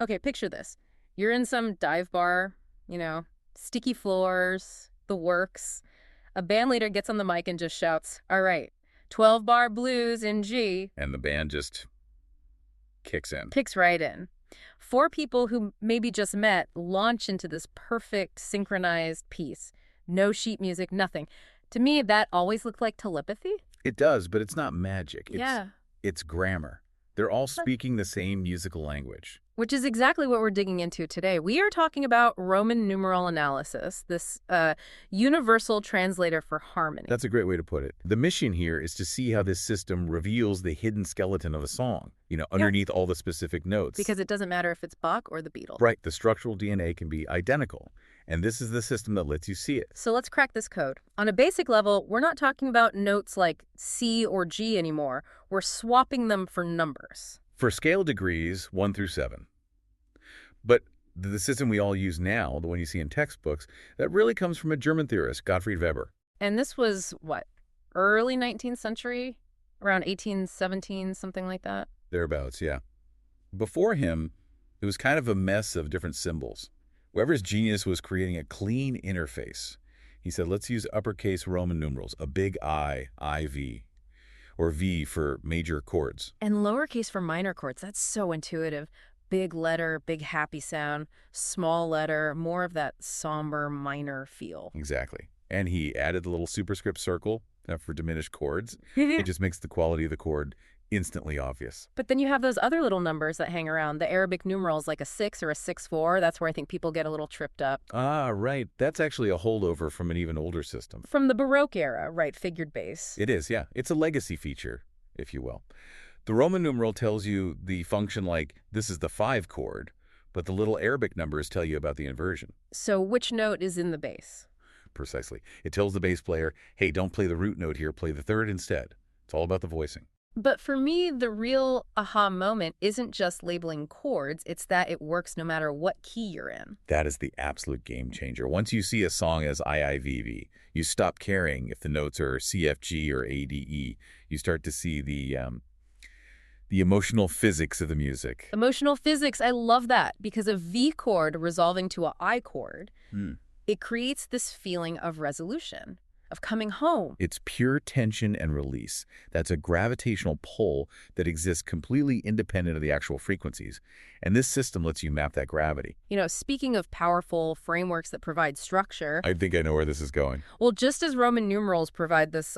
Okay, picture this. You're in some dive bar, you know, sticky floors, the works. A band leader gets on the mic and just shouts, all right, 12-bar blues in G, And the band just kicks in. kicks right in. Four people who maybe just met launch into this perfect synchronized piece. No sheet music, nothing. To me, that always looked like telepathy. It does, but it's not magic. Yeah. It's grammar. They're all speaking the same musical language. Which is exactly what we're digging into today. We are talking about Roman numeral analysis, this universal translator for harmony. That's a great way to put it. The mission here is to see how this system reveals the hidden skeleton of a song, underneath all the specific notes. Because it doesn't matter if it's Bach or the Beatles. Right, the structural DNA can be identical, and this is the system that lets you see it. So let's crack this code. On a basic level, we're not talking about notes like C or G anymore. We're swapping them for numbers. For scale degrees, 1 through 7. But the system we all use now, the one you see in textbooks, that really comes from a German theorist, Gottfried Weber. And this was, what, early 19th century? Around 1817, something like that? Thereabouts, yeah. Before him, it was kind of a mess of different symbols. Weber's genius was creating a clean interface. He said, let's use uppercase Roman numerals, a big I, IV, or V for major chords. And lowercase for minor chords. That's so intuitive. Big letter, big happy sound, small letter, more of that somber minor feel. Exactly. And he added the little superscript circle for diminished chords. It just makes the quality of the chord instantly obvious. But then you have those other little numbers that hang around, the Arabic numerals like a 6 or a 6-4. That's where I think people get a little tripped up. Ah, right. That's actually a holdover from an even older system. From the Baroque era, right, figured bass. It is, yeah. It's a legacy feature, if you will. The Roman numeral tells you the function like this is the 5 chord, but the little Arabic numbers tell you about the inversion. So which note is in the bass? Precisely. It tells the bass player, hey, don't play the root note here, play the third instead. It's all about the voicing. But for me, the real aha moment isn't just labeling chords, it's that it works no matter what key you're in. That is the absolute game changer. Once you see a song as IIVV, you stop caring if the notes are CFG or ADE. You start to see the emotional physics of the music. Emotional physics, I love that, because a V chord resolving to a I chord, it creates this feeling of resolution, of coming home. It's pure tension and release. That's a gravitational pull that exists completely independent of the actual frequencies. And this system lets you map that gravity. Speaking of powerful frameworks that provide structure... I think I know where this is going. Well, just as Roman numerals provide this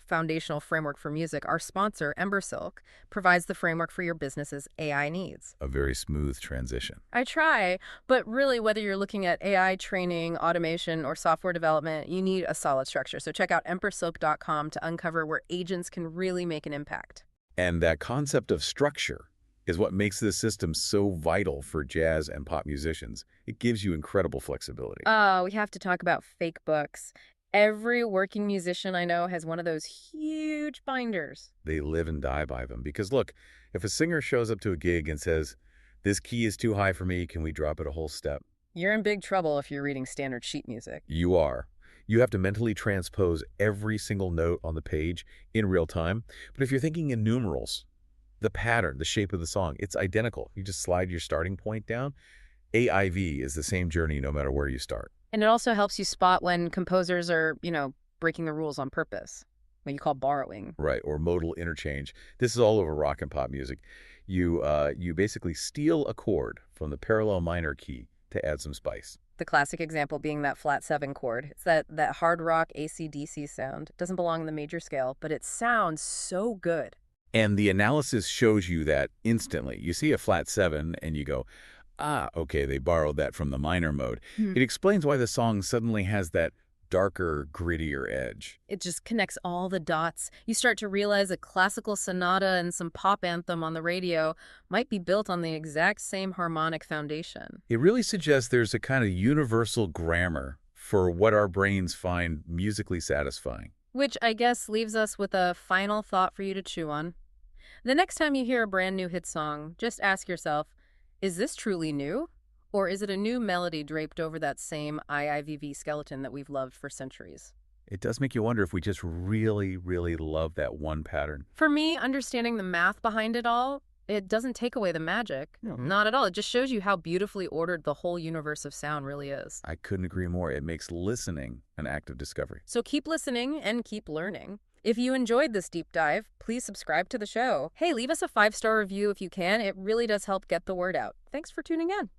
foundational framework for music, our sponsor, Embersilk, provides the framework for your business's AI needs. A very smooth transition. I try, but really, whether you're looking at AI training, automation, or software development, you need a solid structure. So check out embersilk.com to uncover where agents can really make an impact. And that concept of structure is what makes this system so vital for jazz and pop musicians. It gives you incredible flexibility. Oh, we have to talk about fake books. Every working musician I know has one of those huge binders. They live and die by them. Because look, if a singer shows up to a gig and says, this key is too high for me, can we drop it a whole step? You're in big trouble if you're reading standard sheet music. You are. You have to mentally transpose every single note on the page in real time. But if you're thinking in numerals, the pattern, the shape of the song, it's identical. You just slide your starting point down. AIV is the same journey no matter where you start. And it also helps you spot when composers are, breaking the rules on purpose, what you call borrowing. Right, or modal interchange. This is all over rock and pop music. You basically steal a chord from the parallel minor key to add some spice. The classic example being that flat 7 chord. It's that hard rock AC/DC sound. It doesn't belong in the major scale, but it sounds so good. And the analysis shows you that instantly. You see a flat 7 and you go, okay, they borrowed that from the minor mode. It explains why the song suddenly has that darker, grittier edge. It just connects all the dots. You start to realize a classical sonata and some pop anthem on the radio might be built on the exact same harmonic foundation. It really suggests there's a kind of universal grammar for what our brains find musically satisfying. Which I guess leaves us with a final thought for you to chew on. The next time you hear a brand new hit song, just ask yourself, is this truly new? Or is it a new melody draped over that same IIVV skeleton that we've loved for centuries? It does make you wonder if we just really, really love that one pattern. For me, understanding the math behind it all It doesn't take away the magic. No. Not at all. It just shows you how beautifully ordered the whole universe of sound really is. I couldn't agree more. It makes listening an act of discovery. So keep listening and keep learning. If you enjoyed this deep dive, please subscribe to the show. Hey, leave us a 5-star review if you can. It really does help get the word out. Thanks for tuning in.